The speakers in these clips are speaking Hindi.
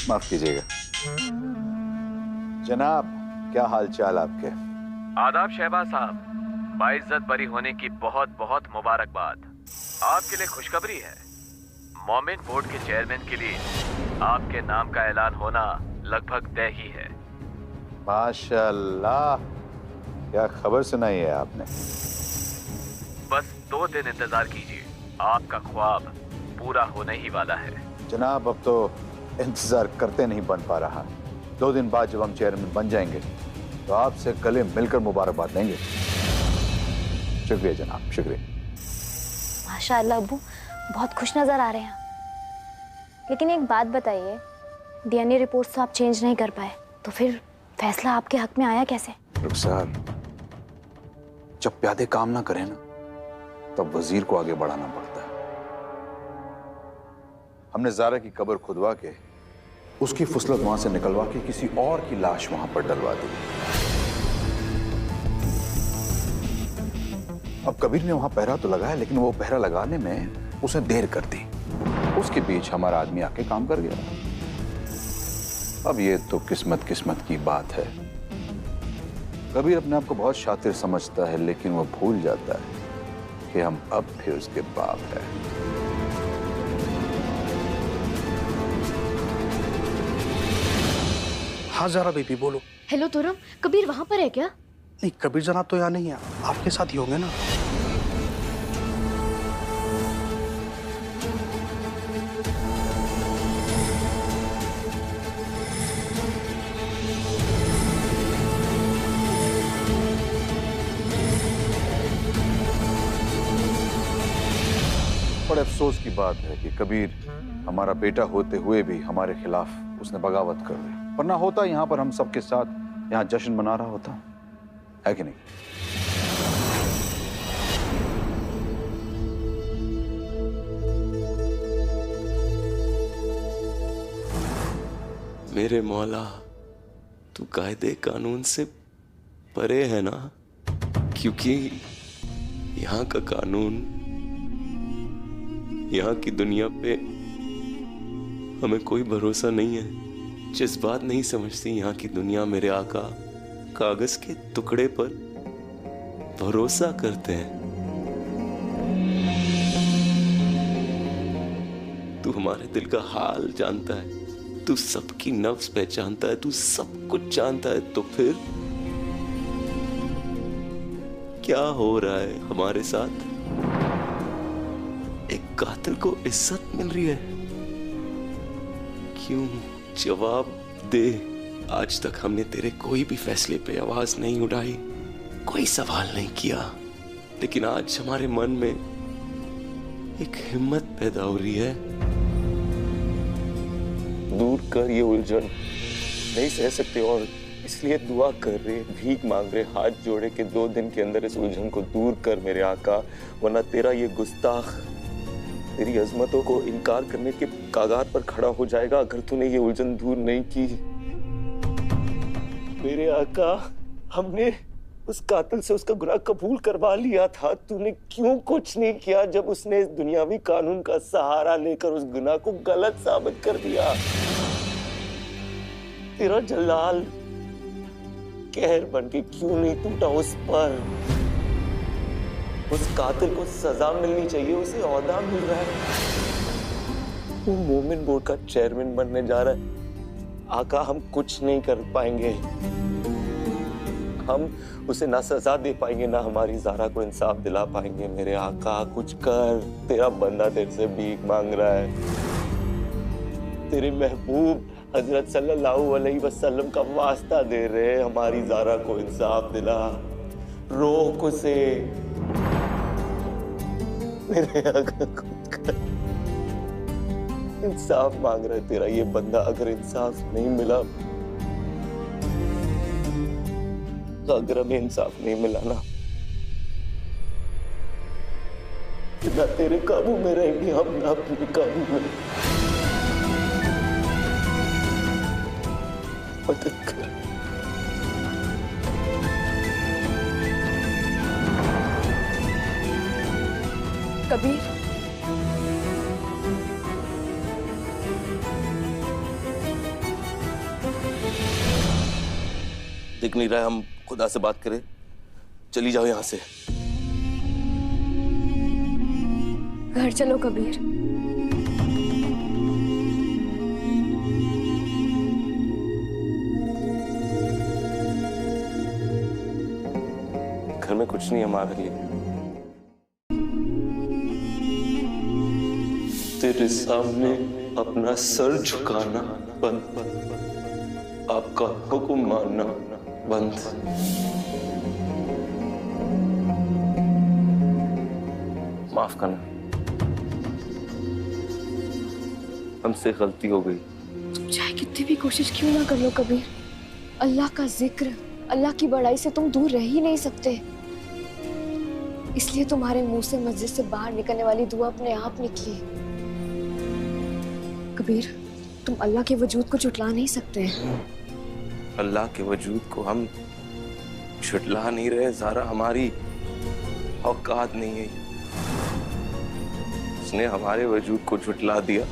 माफ कीजिएगा जनाब, क्या हाल चाल आपके? आदाब शहबाज साहब, बाइज्जत बरी होने की बहुत बहुत मुबारकबाद। आपके लिए खुशखबरी है, मोमिन बोर्ड के चेयरमैन के लिए आपके नाम का ऐलान होना लगभग तय ही है। माशाल्लाह, क्या खबर सुनाई है आपने? बस 2 दिन इंतजार कीजिए, आपका ख्वाब पूरा होने ही वाला है। जनाब, अब तो इंतजार करते नहीं बन पा रहा। 2 दिन बाद जब हम चेयरमैन बन जाएंगे तो आपसे गले मिलकर मुबारकबाद देंगे। शुक्रिया जनाब, शुक्रिया। माशाअल्लाह अब्बू, बहुत खुश नजर आ रहे हैं। लेकिन एक बात बताइए, डीएनए रिपोर्ट्स तो आप चेंज नहीं कर पाए, तो फिर फैसला आपके हक में आया कैसे? रुखसार, जब प्यादे काम ना करें ना, तब वजीर को आगे बढ़ाना पड़ता है। हमने ज़ारा की कब्र खुदवा के उसकी फुसलत वहां से निकलवा के किसी और की लाश वहां पर डलवा दी। अब कबीर ने वहां पहरा तो लगाया, लेकिन वो पहरा लगाने में उसने देर कर दी। उसके बीच हमारा आदमी आके काम कर गया। अब ये तो किस्मत किस्मत की बात है। कबीर अपने आप को बहुत शातिर समझता है, लेकिन वो भूल जाता है कि हम अब भी उसके बाप हैं। हाँ ज़ारा बेबी, बोलो। हेलो तुरम, कबीर वहां पर है क्या? नहीं, कबीर जनाब तो यहाँ नहीं है, आपके साथ ही होंगे ना। बड़े अफसोस की बात है कि कबीर हमारा बेटा होते हुए भी हमारे खिलाफ उसने बगावत कर दी। वरना होता यहाँ पर हम सबके साथ यहाँ जश्न मना रहा होता, है कि नहीं? मेरे मौला, तू कायदे कानून से परे है ना, क्योंकि यहाँ का कानून, यहाँ की दुनिया पे हमें कोई भरोसा नहीं है। जज्बात नहीं समझती यहाँ की दुनिया। मेरे आका कागज के टुकड़े पर भरोसा करते हैं। तू हमारे दिल का हाल जानता है, तू सबकी नफ्स पहचानता है, तू सब कुछ जानता है, तो फिर क्या हो रहा है हमारे साथ? एक कातिल को इज्जत मिल रही है, क्यों? जवाब दे। आज तक हमने तेरे कोई भी फैसले पे आवाज नहीं उठाई, कोई सवाल नहीं किया, लेकिन आज हमारे मन में एक हिम्मत पैदा हो रही है। दूर कर ये उलझन, नहीं सह सकते और इसलिए दुआ कर रहे, भीख मांग रहे, हाथ जोड़े कि 2 दिन के अंदर इस उलझन को दूर कर मेरे आका, वरना तेरा ये गुस्ताख तेरी अजमतों को इनकार करने के कागार पर खड़ा हो जाएगा अगर तूने ये उलझन दूर नहीं की। मेरे आका, हमने उस कातिल से उसका गुनाह कबूल करवा लिया था, तूने क्यों कुछ नहीं किया जब उसने दुनियावी कानून का सहारा लेकर उस गुनाह को गलत साबित कर दिया? तेरा जलाल कहर बन के क्यों नहीं टूटा उस पर? उस कातिल को सजा मिलनी चाहिए, उसे ओहदा मिल रहा है। वो मोमिन बोर्ड का चेयरमैन बनने जा रहा है। आका, हम कुछ नहीं कर पाएंगे, हम उसे ना सजा दे पाएंगे, ना हमारी ज़ारा को इंसाफ दिला पाएंगे। मेरे आका, कुछ कर, तेरा बंदा तेरे से भीख मांग रहा है। तेरे महबूब हजरत सल्लल्लाहु अलैहि वसल्लम का वास्ता दे रहे, हमारी ज़ारा को इंसाफ दिला, रोक उसे। मेरे आका, कुछ कर, इंसाफ मांग रहा है तेरा ये बंदा। अगर इंसाफ नहीं मिला, अगर हमें इंसाफ नहीं मिला ना तेरे काबू में रहेंगे हम, ना अपने काबू में। मदद कर। कबीर, दिख नहीं रहा है, हम खुदा से बात करें। चली जाओ यहाँ से। घर चलो कबीर। घर में कुछ नहीं हमारे लिए। तेरे सामने अपना सर झुकाना बंद, आपका हुक्म मानना बंद। माफ करना, हमसे गलती हो गई। तुम चाहे कितनी भी कोशिश क्यों ना कर लो कबीर, अल्लाह का जिक्र, अल्लाह की बड़ाई से तुम दूर रह ही नहीं सकते। इसलिए तुम्हारे मुंह से मस्जिद से बाहर निकलने वाली दुआ अपने आप निकली। कबीर, तुम अल्लाह के वजूद को झुटला नहीं सकते। अल्लाह के वजूद को हम झुटला नहीं रहे ज़ारा, हमारी औकात नहीं है। उसने हमारे वजूद को झुटला दिया।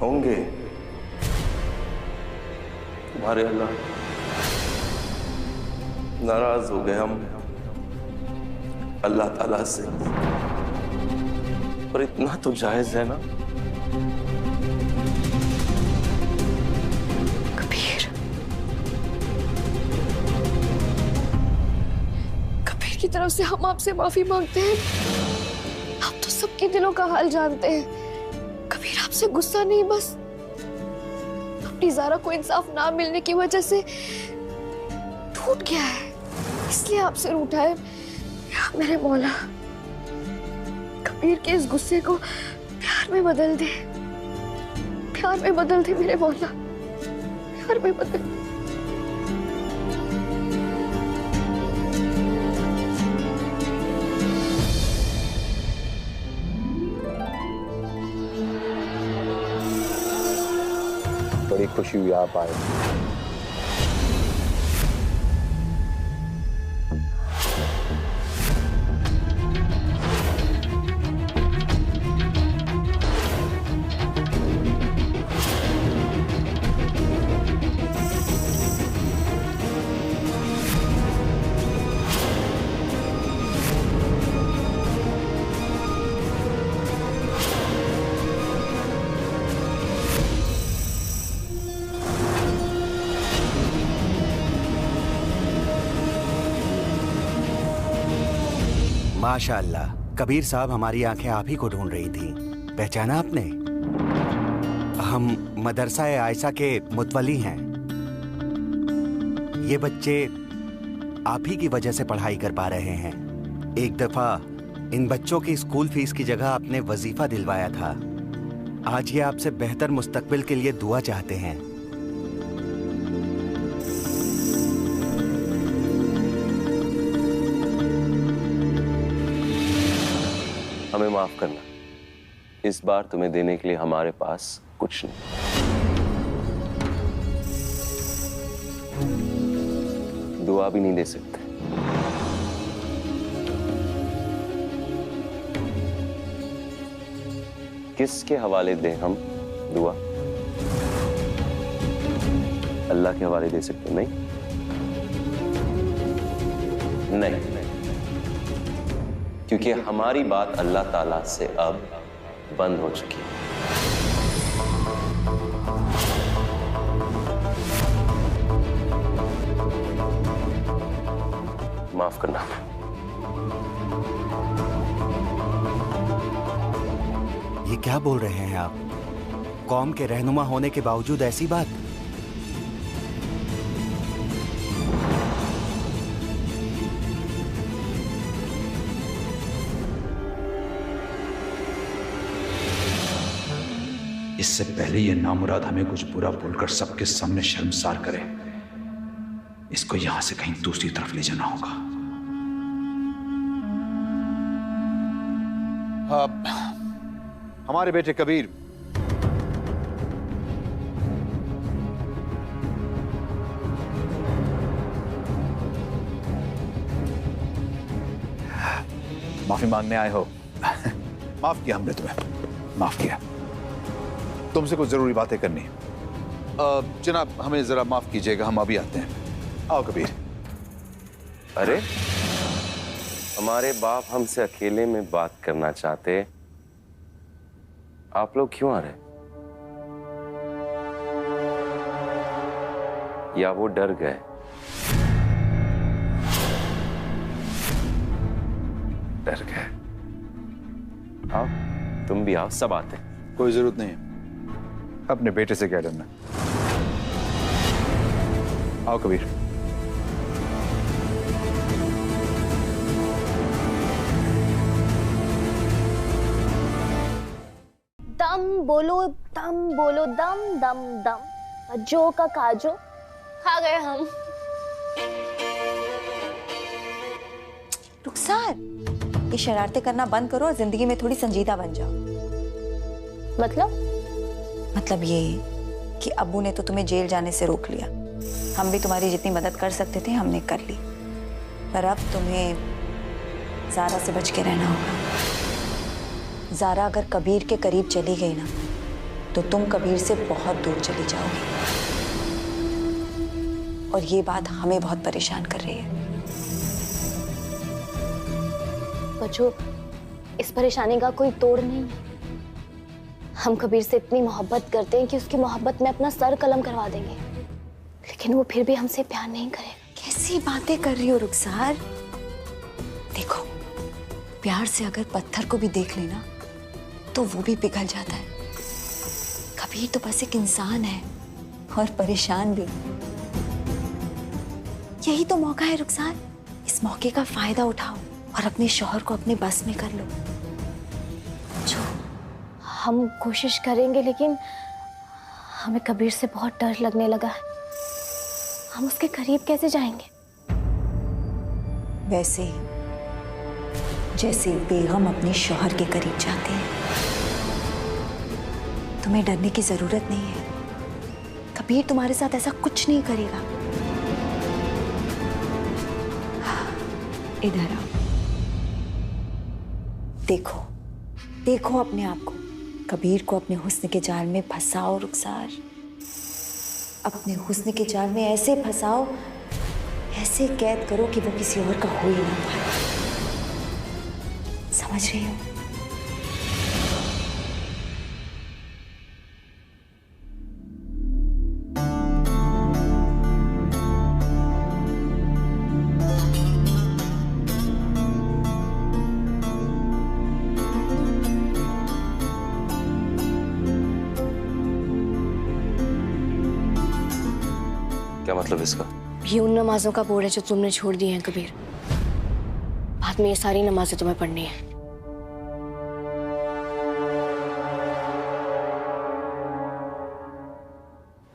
होंगे तुम्हारे अल्लाह नाराज हो गए हम अल्लाह ताला से, पर इतना तो जायज है ना। कबीर, कबीर की तरफ से हम आपसे माफी मांगते हैं। आप तो सबके दिलों का हाल जानते हैं। कबीर, आपसे गुस्सा नहीं, बस अपनी ज़ारा को इंसाफ ना मिलने की वजह से टूट गया है, इसलिए आपसे रूठा है। मेरे मौला, कबीर के इस गुस्से को प्यार में बदल दे, प्यार में बदल दे मेरे मौला, प्यार में बदल। बड़ी खुशी हुई आप आए। माशाअल्लाह, कबीर साहब हमारी आंखें आप ही को ढूंढ रही थी। पहचाना आपने? हम मदरसा आयशा के मुतवली हैं। ये बच्चे आप ही की वजह से पढ़ाई कर पा रहे हैं। एक दफा इन बच्चों की स्कूल फीस की जगह आपने वजीफा दिलवाया था। आज ये आपसे बेहतर मुस्तकबिल के लिए दुआ चाहते हैं। हमें माफ करना, इस बार तुम्हें देने के लिए हमारे पास कुछ नहीं। दुआ भी नहीं दे सकते। किसके हवाले दें हम दुआ? अल्लाह के हवाले दे सकते? नहीं, क्योंकि हमारी बात अल्लाह ताला से अब बंद हो चुकी है। माफ करना। ये क्या बोल रहे हैं आप? कौम के रहनुमा होने के बावजूद ऐसी बात? इससे पहले ये नामुराद हमें कुछ बुरा बोलकर सबके सामने शर्मसार करे, इसको यहां से कहीं दूसरी तरफ ले जाना होगा। हमारे बेटे कबीर माफी मांगने आए हो। माफ किया हमने तुम्हें, माफ किया। तुमसे कुछ जरूरी बातें करनी, जनाब हमें जरा माफ कीजिएगा, हम अभी आते हैं। आओ कबीर। अरे हमारे बाप हमसे अकेले में बात करना चाहते, आप लोग क्यों आ रहे? या वो डर गए? डर गए? आओ, तुम भी आओ, सब आते हैं। कोई जरूरत नहीं है, अपने बेटे से क्या डरना। आओ कबीर। दम बोलो दम दम दम, जो का काजो खा गए हम। रुखसार, ये शरारतें करना बंद करो और जिंदगी में थोड़ी संजीदा बन जाओ। मतलब ये कि अब्बू ने तो तुम्हें जेल जाने से रोक लिया। हम भी तुम्हारी जितनी मदद कर सकते थे हमने कर ली, पर अब तुम्हें ज़ारा से बच के रहना होगा। ज़ारा अगर कबीर के करीब चली गई ना, तो तुम कबीर से बहुत दूर चली जाओगी, और ये बात हमें बहुत परेशान कर रही है। बच्चों, इस परेशानी का कोई तोड़ नहीं है। हम कबीर से इतनी मोहब्बत करते हैं कि उसकी मोहब्बत में अपना सर कलम करवा देंगे, लेकिन वो फिर भी हमसे प्यार नहीं करेगा। कैसी बातें कर रही हो रुखसार? देखो, प्यार से अगर पत्थर को भी देख लेना तो वो भी पिघल जाता है। कबीर तो बस एक इंसान है, और परेशान भी। यही तो मौका है रुखसार, इस मौके का फायदा उठाओ और अपने शौहर को अपने बस में कर लो। जो हम कोशिश करेंगे, लेकिन हमें कबीर से बहुत डर लगने लगा है। हम उसके करीब कैसे जाएंगे? वैसे ही जैसे बेगम अपने शौहर के करीब जाते हैं। तुम्हें डरने की जरूरत नहीं है, कबीर तुम्हारे साथ ऐसा कुछ नहीं करेगा। इधर आओ, देखो देखो अपने आप को। कबीर को अपने हुस्न के जाल में फंसाओ रुखसार, अपने हुस्न के जाल में ऐसे फंसाओ, ऐसे कैद करो कि वो किसी और का हो ही ना पाए। समझ रही हो? क्या मतलब इसका? ये उन नमाजों का बोर्ड है जो तुमने छोड़ दी हैं कबीर। बाद में ये सारी नमाजें तुम्हें पढ़नी है।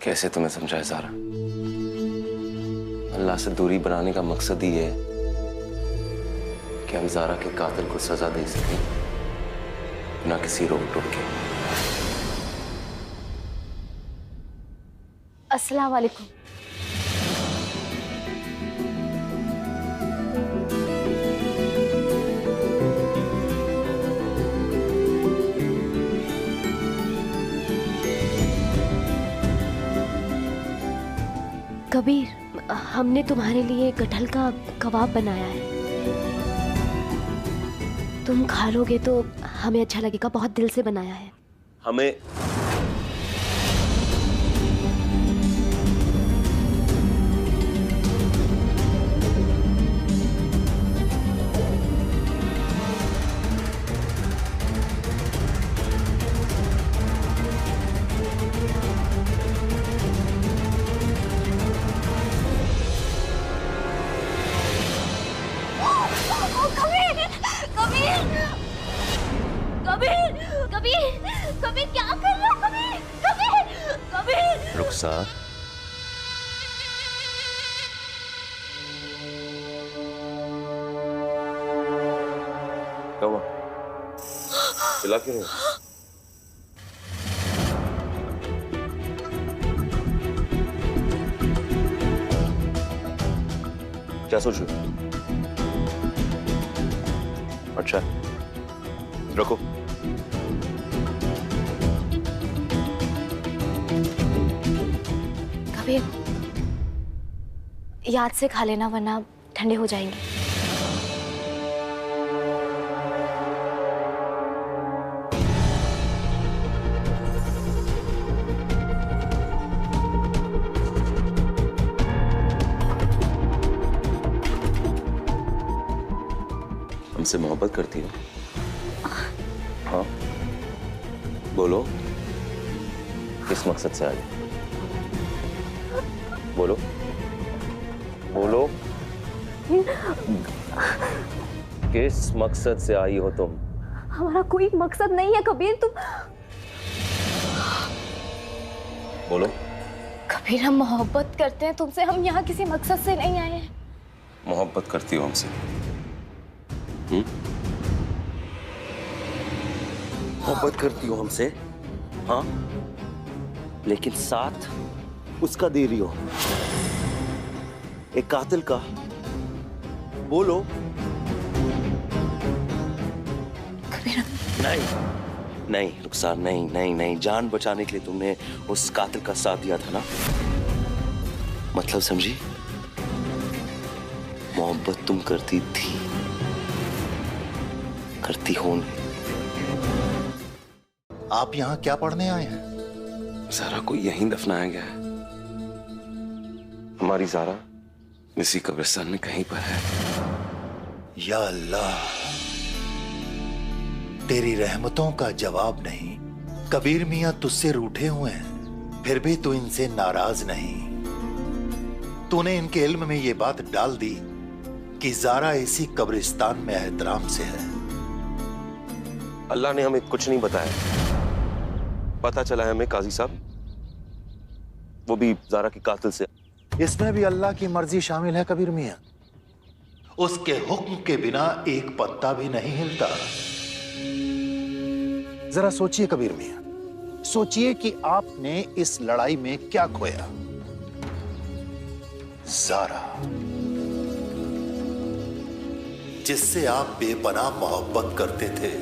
कैसे तुम्हें समझाए ज़ारा? अल्लाह से दूरी बनाने का मकसद ही है कि हम ज़ारा के कातिल को सजा दे सकें, ना किसी रोक टोक के। अस्सलाम वालेकुम। कबीर, हमने तुम्हारे लिए कटहल का कबाब बनाया है, तुम खा लोगे तो हमें अच्छा लगेगा। बहुत दिल से बनाया है। हमें कबीर क्या कर रहे हो? कबीर रुखसार, क्या हुआ? चिल्ला क्यों रहे हो? क्या सोच रहे हो? अच्छा, रखो। कबीर, याद से खा लेना वरना ठंडे हो जाएंगे। हमसे मोहब्बत करती हो? हाँ, बोलो किस मकसद से आई? बोलो बोलो, किस मकसद से आई हो तुम? हमारा कोई मकसद नहीं है कबीर, तुम। बोलो। कबीर, हम मोहब्बत करते हैं तुमसे, हम यहाँ किसी मकसद से नहीं आए हैं। मोहब्बत करती हो हमसे? मोहब्बत करती हो हमसे? हाँ, लेकिन साथ उसका दे रही हो, एक कातिल का। बोलो। कबीर, नहीं नहीं रुखसार, नहीं नहीं नहीं, जान बचाने के लिए तुमने उस कातिल का साथ दिया था ना? मतलब समझी? मोहब्बत तुम करती थी, करती हो नहीं। आप यहाँ क्या पढ़ने आए हैं? ज़ारा को यहीं दफनाया गया है। हमारी ज़ारा इसी कब्रिस्तान में कहीं पर है। या अल्लाह, तेरी रहमतों का जवाब नहीं। कबीर मियां तुझसे रूठे हुए हैं, फिर भी तू इनसे नाराज नहीं। तूने इनके इल्म में ये बात डाल दी कि ज़ारा इसी कब्रिस्तान में एहतराम से है। अल्लाह ने हमें कुछ नहीं बताया। पता चला है हमें काजी साहब, वो भी ज़ारा की कातिल से। इसमें भी अल्लाह की मर्जी शामिल है कबीर मियां। उसके हुक्म के बिना एक पत्ता भी नहीं हिलता। जरा सोचिए कबीर मियां, सोचिए कि आपने इस लड़ाई में क्या खोया। ज़ारा, जिससे आप बेपनाह मोहब्बत करते थे,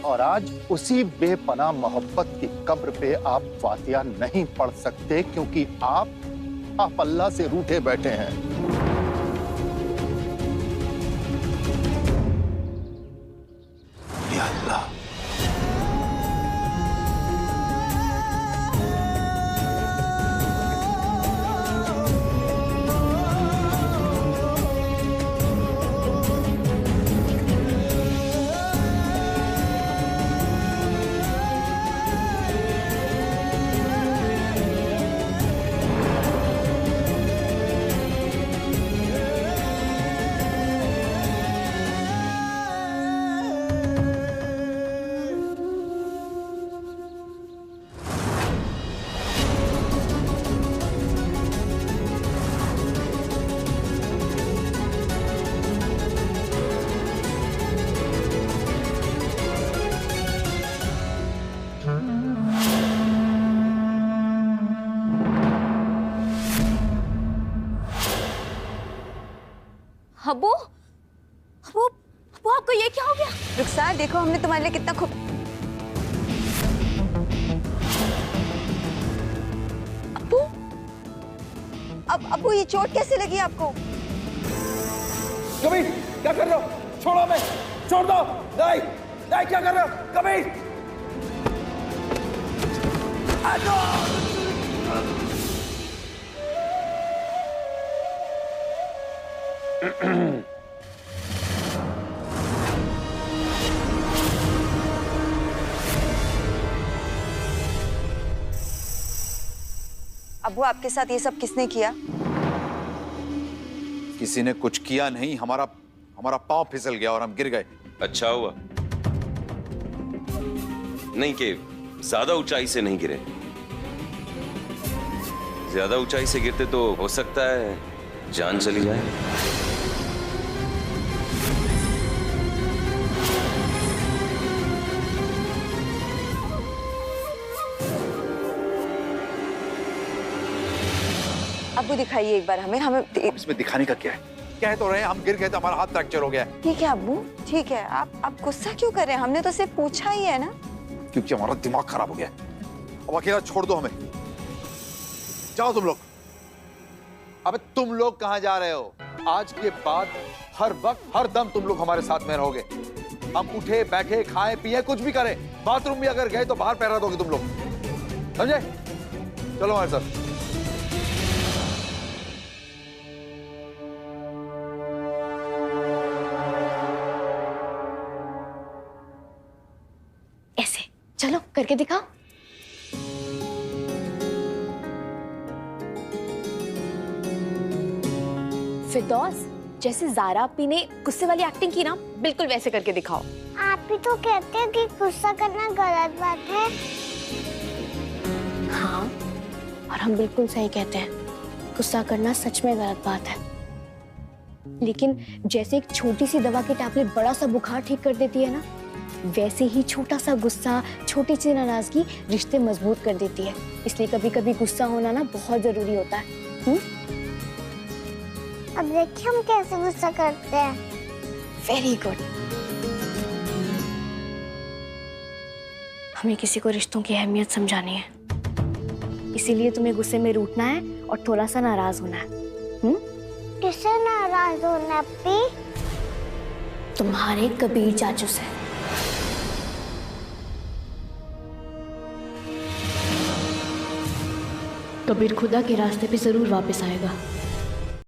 और आज उसी बेपनाह मोहब्बत की कब्र पे आप फातिहा नहीं पढ़ सकते क्योंकि आप अल्लाह से रूठे बैठे हैं। या अल्लाह, अबू, अबू, अबू, आपको ये क्या हो गया? रुखसार, देखो हमने तुम्हारे लिए कितना खूब। अबू, अब अबू, ये चोट कैसे लगी आपको? कबीर, क्या कर रहे हो? छोड़ो हमें, छोड़ दो। नहीं नहीं, क्या कर रहे हो कबीर? अबू, आपके साथ ये सब किसने किया? किसी ने कुछ किया नहीं, हमारा पांव फिसल गया और हम गिर गए। अच्छा हुआ नहीं कि ज्यादा ऊंचाई से नहीं गिरे। ज्यादा ऊंचाई से गिरते तो हो सकता है जान चली जाए। अबू, दिखाइए एक बार हमें इसमें दिखाने का क्या है? कह तो रहे हैं हम गिर गए तो हमारा हाथ फ्रैक्चर हो गया। ठीक है अबू, ठीक है। आप गुस्सा क्यों कर रहे हैं? हमने तो सिर्फ पूछा ही है ना। क्योंकि हमारा दिमाग खराब हो गया। अब अकेला छोड़ दो हमें। जाओ तुम लोग। अबे तुम लोग कहां जा रहे हो? आज के बाद हर वक्त हर दम तुम लोग हमारे साथ में रहोगे। हम उठे बैठे खाए पिए कुछ भी करें, बाथरूम भी अगर गए तो बाहर पहरा दोगे तुम लोग, समझे? चलो हमारे साथ। ऐसे चलो करके दिखाओ। फिरदौस, जैसे ज़ारा अपी ने गुस्से वाली एक्टिंग की ना, बिल्कुल वैसे करके दिखाओ। आप ही तो कहते हैं कि गुस्सा करना गलत बात है। हाँ, और हम बिल्कुल सही कहते हैं, गुस्सा करना सच में गलत बात है। लेकिन जैसे एक छोटी सी दवा की टैबलेट बड़ा सा बुखार ठीक कर देती है ना, वैसे ही छोटा सा गुस्सा, छोटी सी नाराजगी रिश्ते मजबूत कर देती है। इसलिए कभी कभी गुस्सा होना ना बहुत जरूरी होता है। अब देखिए हम कैसे गुस्सा करते हैं। Very good. हमें किसी को रिश्तों की अहमियत समझानी है, इसीलिए तुम्हें गुस्से में रूठना है और थोड़ा सा नाराज होना है। किससे नाराज होना अपी? तुम्हारे कबीर चाचू से। कबीर खुदा के रास्ते पे जरूर वापस आएगा।